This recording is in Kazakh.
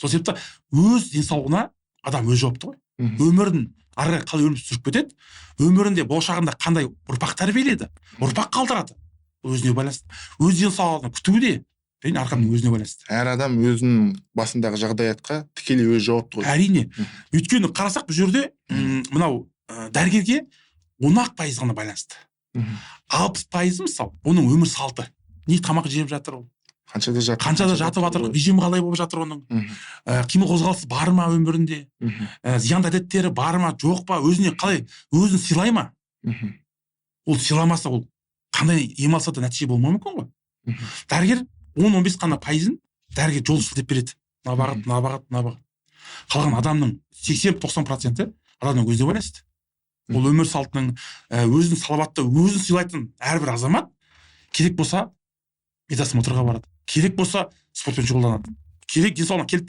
сол себепті өз денсаулығына адам өз жауапты ғой. Өмірін ары қарай қалай өмір сүріп кетеді, өмірінде болашағында қандай ұрпақ тәрбиеледі, ұрпақ қалдырады, өзіне байланысты. Өз денсаулығын күтуде әркімнің өзіне байланысты. Әр адам өзінің басындағы жағдаятқа тікелей өз жауапты ғой. Әрине. Өйткені қарасақ бұл жерде мынау дәрігерге 10% ғана байланысты. 60% мысалы оның өмір салты. Не тамақ жеп жатыр ол? Қаншада жатып жатыр, режим қалай болып жатыр оның? Қимыл қозғалысы бар ма өмірінде? Зиянды әдеттері бар ма, жоқ па? Өзіне қалай, өзін сыйлай ма? Ол сыйламаса, ол қандай ем алса да нәтиже болмауы мүмкін ғой. Дәрігер 10-15 қана пайызын дәрігер жол сілтеп береді. Мына бағыт. Қалған адамның 80-90% адамның өзіне байланысты. Ол өмір салтының, өзін салауатты, өзін сыйлайтын әрбір азамат керек болса медосмотрға барады. Керек болса спортпен шұғылданады. Керек денсаулығына келіп